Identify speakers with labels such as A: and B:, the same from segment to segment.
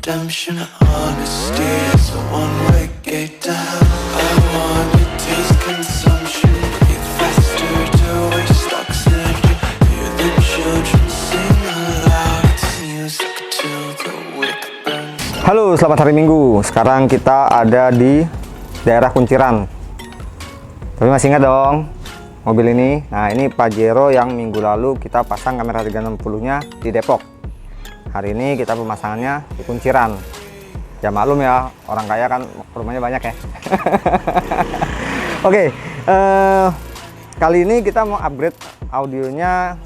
A: redemption. Honesty is a one-way gate to hell. I want to taste consumption. Breathe faster to waste oxygen. Hear the children sing aloud. It's music till the wick burns.
B: Halo, selamat hari Minggu. Sekarang kita ada di daerah Kunciran. Tapi masih ingat dong mobil ini? Nah, ini Pajero yang minggu lalu kita pasang kamera 360-nya di Depok. Hari ini kita pemasangannya di Kunciran. Ya maklum ya, orang kaya kan rumahnya banyak ya. Oke, kali ini kita mau upgrade audionya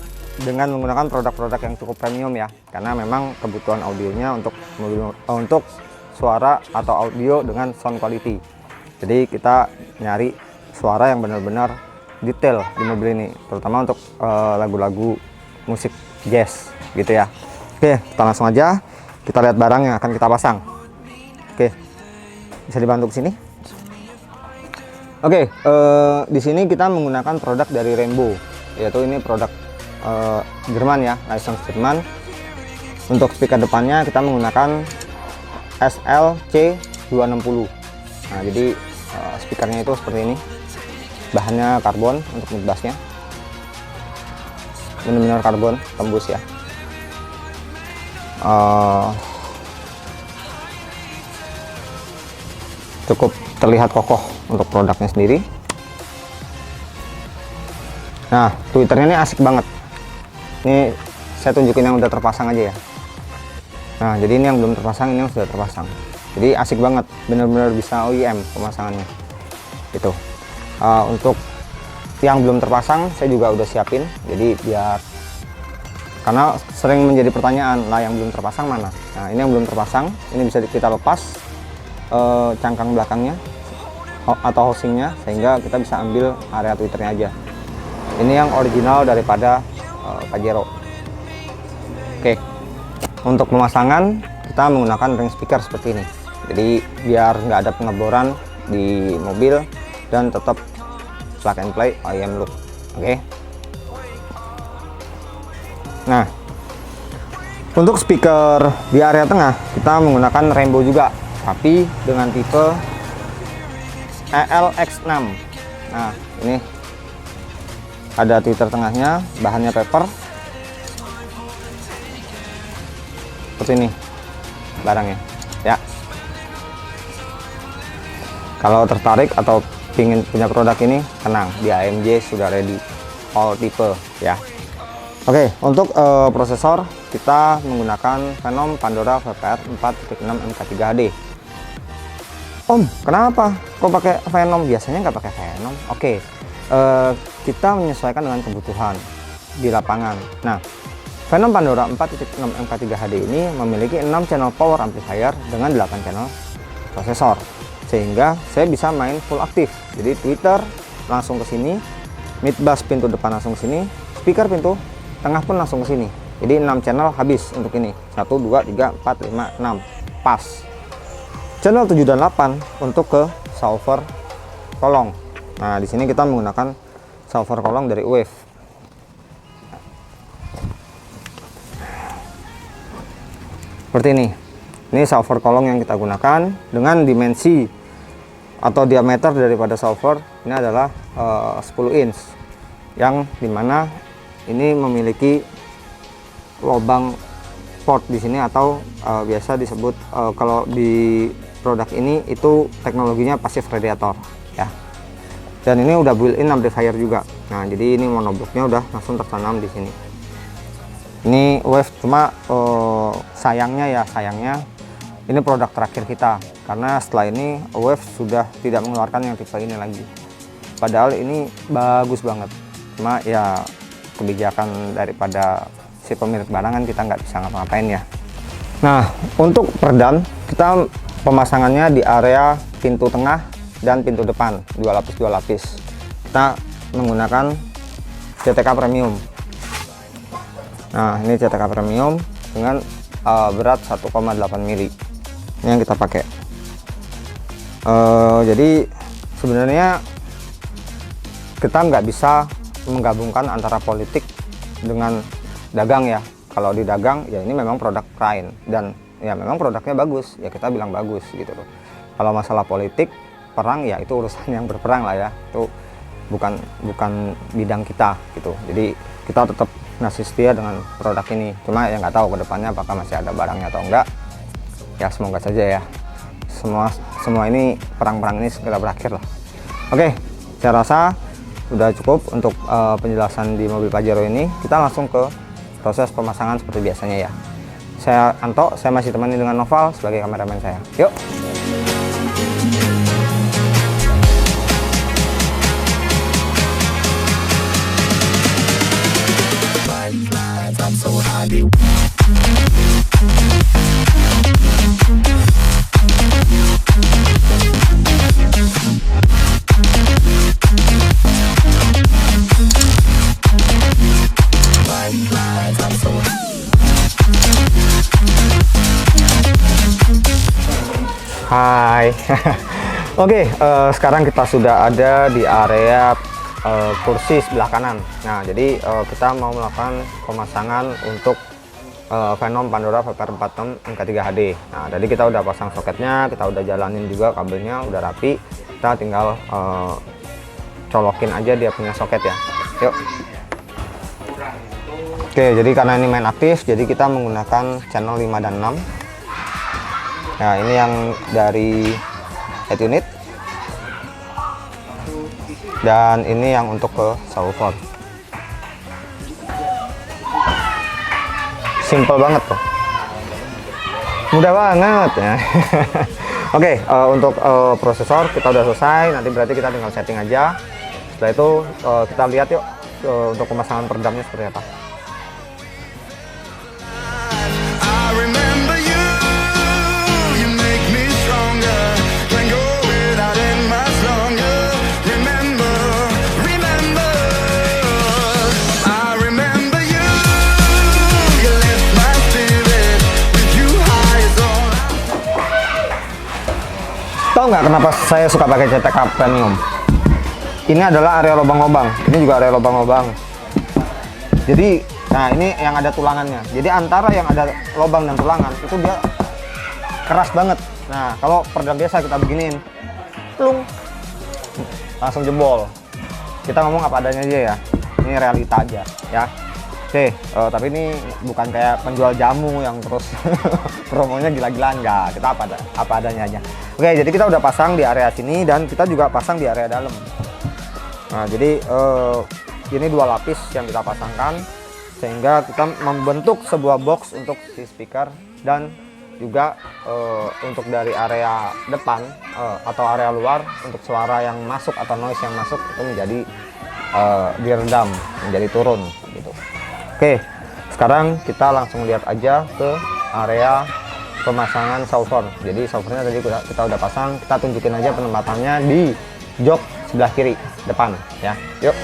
B: dengan menggunakan produk-produk yang cukup premium ya, karena memang kebutuhan audionya untuk suara atau audio dengan sound quality. Jadi kita nyari suara yang benar-benar detail di mobil ini, terutama untuk lagu-lagu musik jazz gitu ya. Oke, kita langsung aja kita lihat barang yang akan kita pasang. Oke, bisa dibantu ke sini. Oke, di sini kita menggunakan produk dari Rainbow, yaitu ini produk Jerman ya, license Jerman. Untuk speaker depannya kita menggunakan SLC260. Nah, jadi speakernya itu seperti ini. Bahannya karbon untuk mid bassnya, benar-benar karbon tembus ya. Cukup terlihat kokoh untuk produknya sendiri. Nah, tweeternya ini asik banget. Ini saya tunjukin yang udah terpasang aja ya. Nah, jadi ini yang belum terpasang, ini yang sudah terpasang. Jadi asik banget, benar-benar bisa OEM pemasangannya. Itu. Untuk yang belum terpasang saya juga udah siapin, jadi biar, karena sering menjadi pertanyaan lah yang belum terpasang mana. Nah, ini yang belum terpasang, ini bisa kita lepas cangkang belakangnya atau housingnya, sehingga kita bisa ambil area tweeternya aja. Ini yang original daripada Pajero. Oke, untuk pemasangan kita menggunakan ring speaker seperti ini, jadi biar nggak ada pengeboran di mobil dan tetap plug and play OEM look. Oke. Nah, untuk speaker di area tengah kita menggunakan Rainbow juga, tapi dengan tipe ELX6. Nah, ini ada tweeter tengahnya, bahannya paper seperti ini barangnya ya. Kalau tertarik atau ingin punya produk ini, tenang, di AMJ sudah ready all tipe ya. Oke, untuk prosesor kita menggunakan Phenom Pandora VPR 4.6 MK3 HD. Om, kenapa kok pakai Phenom? Biasanya nggak pakai Phenom. Oke, kita menyesuaikan dengan kebutuhan di lapangan. Nah, Phenom Pandora 4.6 MK3 HD ini memiliki 6 channel power amplifier dengan 8 channel prosesor, sehingga saya bisa main full aktif. Jadi tweeter langsung ke sini, mid bass pintu depan langsung ke sini, speaker pintu tengah pun langsung ke sini. Jadi 6 channel habis untuk ini. 1 2 3 4 5 6 pas. Channel 7 dan 8 untuk ke subwoofer kolong. Nah, di sini kita menggunakan subwoofer kolong dari Wave. Seperti ini. Ini subwoofer kolong yang kita gunakan dengan dimensi atau diameter daripada subwoofer ini adalah 10 inch, yang dimana ini memiliki lubang port di sini, atau biasa disebut kalau di produk ini itu teknologinya passive radiator ya. Dan ini udah built-in amplifier juga. Nah, jadi ini monoblocknya udah langsung tertanam di sini. Ini Wave, cuma sayangnya ini produk terakhir kita, karena setelah ini Wave sudah tidak mengeluarkan yang tipe ini lagi. Padahal ini bagus banget, cuma ya kebijakan daripada si pemilik barang kan kita nggak bisa ngapa-ngapain ya. Nah, untuk peredam kita pemasangannya di area pintu tengah dan pintu depan, dua lapis. Kita menggunakan CTK Premium. Nah, ini CTK Premium dengan berat 1,8 mili. Ini yang kita pakai. Jadi sebenarnya kita nggak bisa menggabungkan antara politik dengan dagang ya. Kalau di dagang ya ini memang produk lain, dan ya memang produknya bagus, ya kita bilang bagus gitu loh. Kalau masalah politik, perang ya itu urusan yang berperang lah ya, itu bukan bidang kita gitu. Jadi kita tetap masih setia dengan produk ini. Cuma ya nggak tahu kedepannya apakah masih ada barangnya atau enggak. Ya semoga saja ya. Semua ini perang-perang ini segera berakhir lah. Oke, saya rasa udah cukup untuk penjelasan di mobil Pajero ini. Kita langsung ke proses pemasangan seperti biasanya ya. Saya Anto, saya masih temani dengan Noval sebagai kameramen saya. Yuk. Hai. Oke, sekarang kita sudah ada di area kursi sebelah kanan. Nah, jadi kita mau melakukan pemasangan untuk Venom Pandora VPR46 MK3 HD. Nah, jadi kita udah pasang soketnya, kita udah jalanin juga kabelnya, udah rapi. Kita tinggal colokin aja dia punya soket ya. Yuk. Oke, jadi karena ini main aktif, jadi kita menggunakan channel 5 dan 6. Nah, ini yang dari head unit. Dan ini yang untuk ke subwoofer. Simple banget tuh. Mudah banget ya. Oke, untuk prosesor kita udah selesai. Nanti berarti kita tinggal setting aja. Setelah itu kita lihat yuk untuk pemasangan peredamnya seperti apa. Tahu nggak kenapa saya suka pakai CTK Premium? Ini adalah area lubang-lubang. Ini juga area lubang-lubang. Jadi, nah ini yang ada tulangannya. Jadi antara yang ada lubang dan tulangan itu dia keras banget. Nah, kalau peredam biasa kita beginiin, plung, langsung jebol. Kita ngomong apa adanya aja ya. Ini realita aja ya. Oke, tapi ini bukan kayak penjual jamu yang terus promonya gila-gilaan, enggak. Kita apa adanya aja. Oke, jadi kita udah pasang di area sini dan kita juga pasang di area dalam. Nah, jadi ini 2 lapis yang kita pasangkan sehingga kita membentuk sebuah box untuk si speaker dan juga untuk dari area depan atau area luar untuk suara yang masuk atau noise yang masuk itu menjadi diredam, menjadi turun gitu. Oke, sekarang kita langsung lihat aja ke area pemasangan subwoofer. Jadi subwoofernya tadi kita udah pasang, kita tunjukin aja penempatannya di jok sebelah kiri depan ya. Yuk.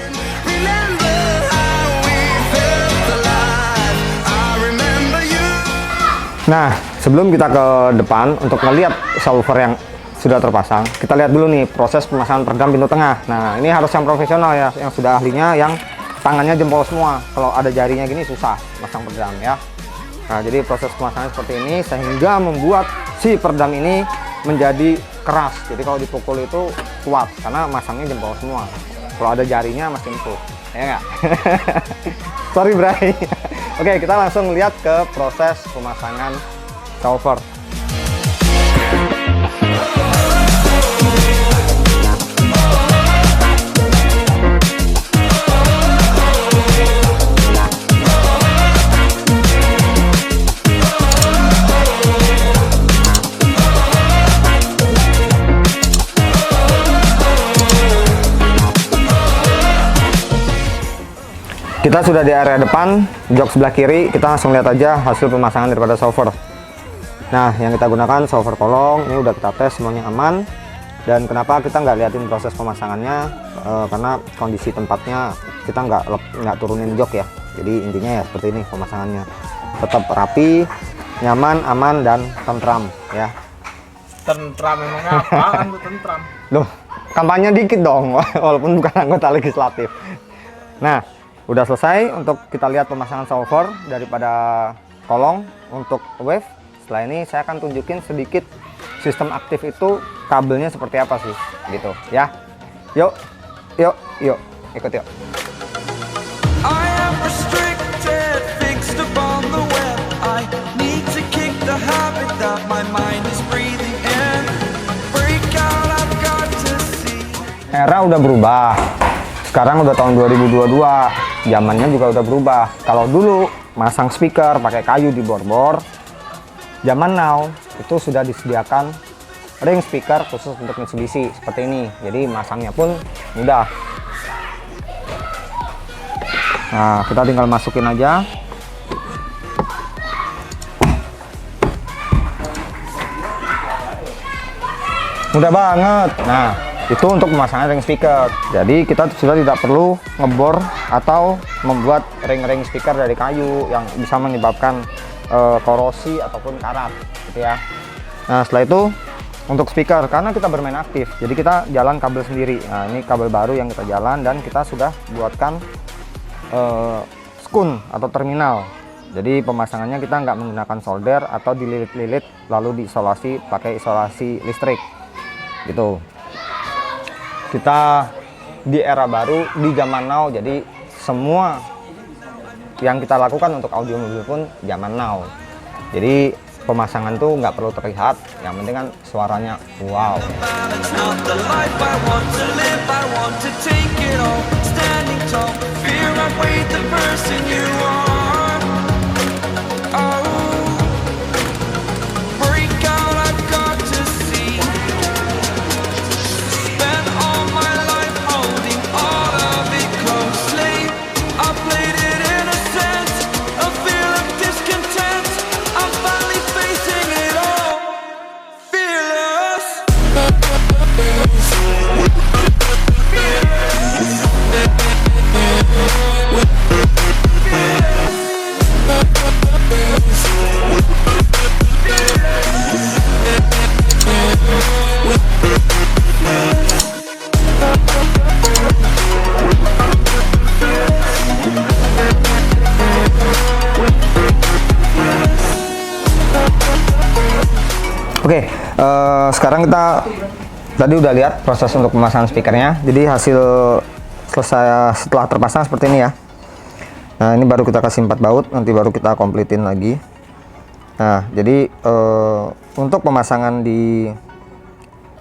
B: Nah, sebelum kita ke depan untuk melihat subwoofer yang sudah terpasang, kita lihat dulu nih proses pemasangan peredam pintu tengah. Nah, ini harus yang profesional ya, yang sudah ahlinya, yang tangannya jempol semua. Kalau ada jarinya gini susah masang peredam ya. Nah, jadi proses pemasangan seperti ini sehingga membuat si peredam ini menjadi keras. Jadi kalau dipukul itu kuat karena masangnya jempol semua. Kalau ada jarinya masih empuk, ya nggak? Sorry Bray. Oke, kita langsung lihat ke proses pemasangan subwoofer. Kita sudah di area depan, jok sebelah kiri, kita langsung lihat aja hasil pemasangan daripada subwoofer. Nah, yang kita gunakan subwoofer kolong, ini udah kita tes semuanya aman. Dan kenapa kita nggak liatin proses pemasangannya? Karena kondisi tempatnya kita nggak turunin jok ya. Jadi intinya ya seperti ini pemasangannya. Tetap rapi, nyaman, aman, dan tentram ya.
C: Tentram memangnya apaan tuh tentram?
B: Loh, kampanye dikit dong, walaupun bukan anggota legislatif. Nah, udah selesai untuk kita lihat pemasangan subwoofer daripada kolong untuk wave. setelah ini saya akan tunjukin sedikit sistem aktif itu kabelnya seperti apa sih gitu ya. Yuk ikut yuk.
A: I am restricted, fixed upon the web. I need to kick the habit that my mind is breathing in. Break out, I've got to see.
B: Era udah berubah. Sekarang udah tahun 2022. Zamannya juga udah berubah. Kalau dulu masang speaker pakai kayu di bor-bor, zaman now itu sudah disediakan ring speaker khusus untuk Mitsubishi seperti ini. Jadi masangnya pun mudah. Nah, kita tinggal masukin aja. Mudah banget. Nah, itu untuk pemasangan ring speaker. Jadi kita sudah tidak perlu ngebor atau membuat ring-ring speaker dari kayu yang bisa menyebabkan korosi ataupun karat gitu ya. Nah, setelah itu untuk speaker, karena kita bermain aktif, jadi kita jalan kabel sendiri. Nah, ini kabel baru yang kita jalan dan kita sudah buatkan skun atau terminal. Jadi pemasangannya kita nggak menggunakan solder atau dililit-lilit lalu diisolasi pakai isolasi listrik gitu. Kita di era baru, di zaman now, jadi semua yang kita lakukan untuk audio mobil pun zaman now. Jadi pemasangan tuh nggak perlu terlihat, yang penting kan suaranya wow. Oke, sekarang kita tadi udah lihat proses untuk pemasangan speakernya. Jadi hasil selesai setelah terpasang seperti ini ya. Nah, ini baru kita kasih 4 baut, nanti baru kita komplitin lagi. Nah, jadi untuk pemasangan di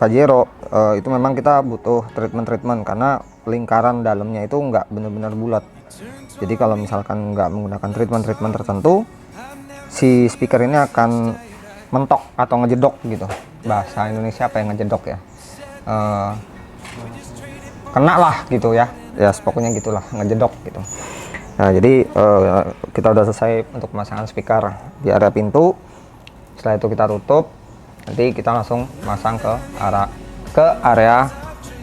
B: Pajero itu memang kita butuh treatment karena lingkaran dalamnya itu nggak benar-benar bulat. Jadi kalau misalkan nggak menggunakan treatment tertentu, si speaker ini akan mentok atau ngejedok gitu. Bahasa Indonesia apa yang ngejedok ya? Kena lah gitu ya. Ya pokoknya gitulah, ngejedok gitu. Nah, jadi kita udah selesai untuk pemasangan speaker di area pintu. Setelah itu kita tutup. Nanti kita langsung masang ke area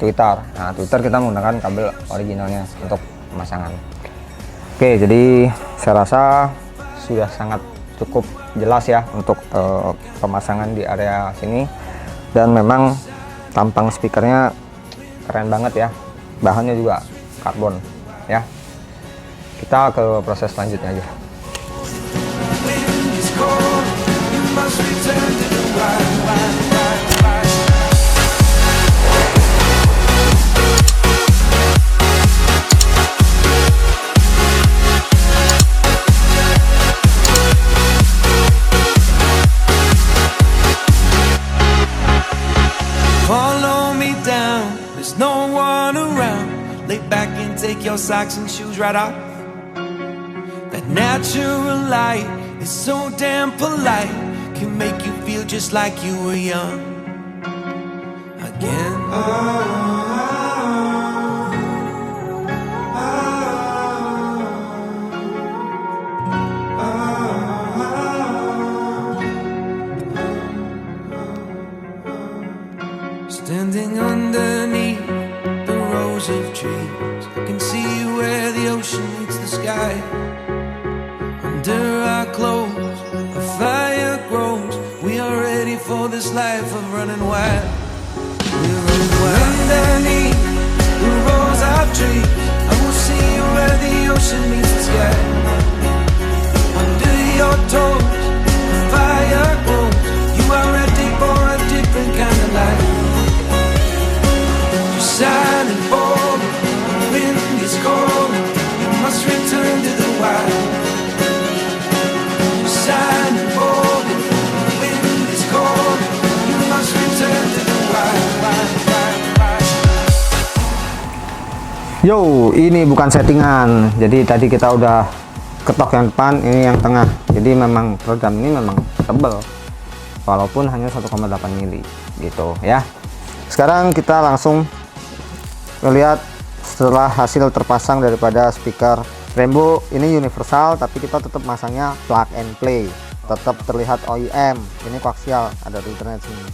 B: tweeter. Nah, tweeter kita menggunakan kabel originalnya untuk pemasangan. Oke, jadi saya rasa sudah sangat cukup jelas ya untuk pemasangan di area sini, dan memang tampang speakernya keren banget ya, bahannya juga karbon ya. Kita ke proses selanjutnya aja.
A: Take your socks and shoes right off. That natural light is so damn polite, can make you feel just like you were young again. Standing underneath the rows of trees, I can see where the ocean meets the sky. Under our clothes, a fire grows. We are ready for this life of running wild. We're running wild. Underneath the rows of trees, I will see where the ocean meets the sky. Under your toes, a fire grows.
B: Yo, ini bukan settingan. Jadi tadi kita udah ketok yang depan, ini yang tengah. Jadi memang program ini memang tebal, walaupun hanya 1,8 mili gitu ya. Sekarang kita langsung melihat setelah hasil terpasang daripada speaker Brembo. Ini universal, tapi kita tetap masangnya plug and play, tetap terlihat OEM. Ini koaksial, ada internet sini.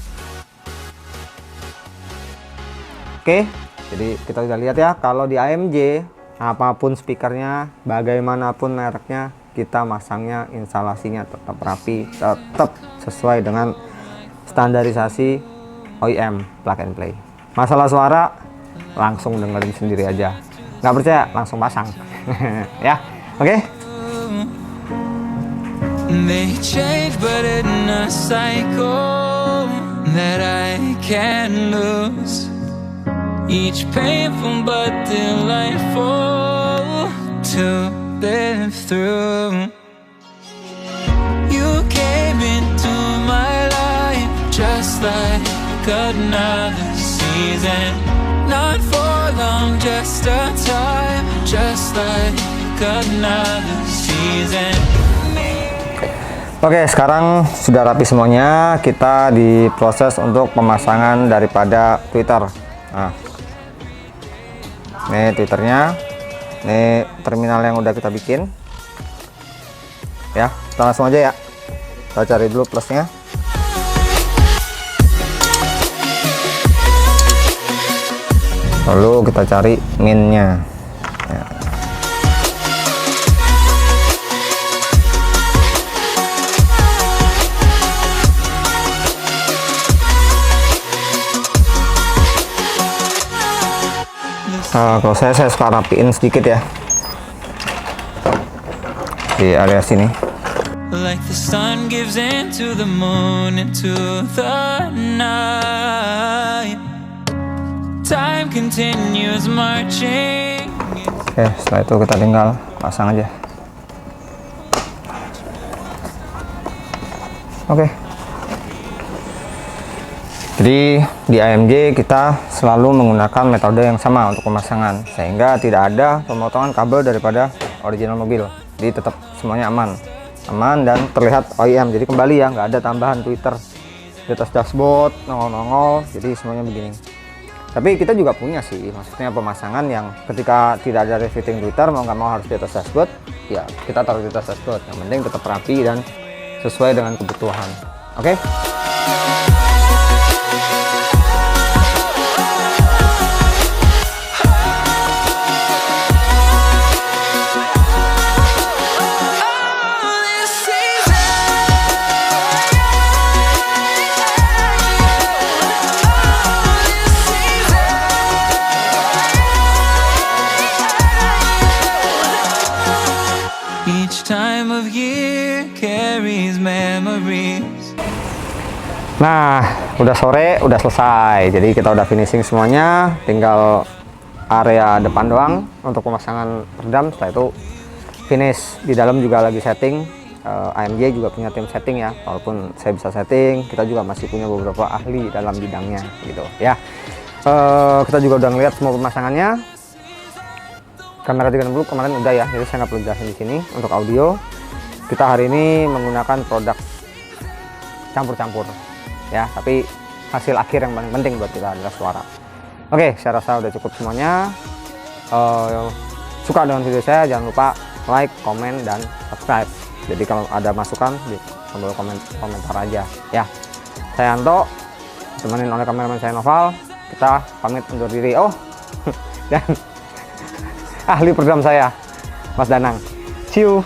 B: Oke, jadi kita udah lihat ya, kalau di AMG apapun speakernya, bagaimanapun mereknya, kita masangnya instalasinya tetap rapi, tetap sesuai dengan standarisasi OEM plug and play. Masalah suara langsung dengerin sendiri aja, nggak percaya langsung pasang. Ya, oke.
A: They change but in a cycle that I can't lose. Each painful but delightful to live through. You came into my life just like another season. Not for long, just a time, just like another season.
B: Oke, sekarang sudah rapi semuanya. Kita diproses untuk pemasangan daripada tweeter. Nah, ini tweeternya, ini terminal yang udah kita bikin ya. Kita langsung aja ya, kita cari dulu plusnya. Lalu kita cari minnya ya. Kalau saya suka rapiin sedikit ya di area sini.
A: Like the sun gives into the moon, into the night. Time continues marching.
B: Oke, setelah itu kita tinggal pasang aja. Oke. Jadi di AMG kita selalu menggunakan metode yang sama untuk pemasangan, sehingga tidak ada pemotongan kabel daripada original mobil. Jadi tetap semuanya aman dan terlihat OEM. Jadi kembali ya, nggak ada tambahan tweeter di atas dashboard nongol-nongol. Jadi semuanya begini. Tapi kita juga punya sih, maksudnya pemasangan yang ketika tidak ada refitting tweeter, mau nggak mau harus di atas dashboard. Ya kita taruh di atas dashboard. Yang penting tetap rapi dan sesuai dengan kebutuhan. Oke?
A: Time of year carries memories.
B: Nah, udah sore, udah selesai. Jadi kita udah finishing semuanya, tinggal area depan doang untuk pemasangan redam. Setelah itu finish. Di dalam juga lagi setting. AMG juga punya tim setting ya. Walaupun saya bisa setting, kita juga masih punya beberapa ahli dalam bidangnya gitu ya. Kita juga udah ngeliat semua pemasangannya. Kamera 360 kemarin udah ya, jadi saya nggak perlu jelasin di sini. Untuk audio, kita hari ini menggunakan produk campur-campur ya, tapi hasil akhir yang paling penting buat kita adalah suara. Oke, saya rasa udah cukup semuanya. Suka dengan video saya, jangan lupa like, komen, dan subscribe. Jadi kalau ada masukan di tombol komentar aja ya. Saya Anto, ditemenin oleh kameramen saya Noval. Kita pamit undur diri. Oh, dan ahli program saya Mas Danang. See you.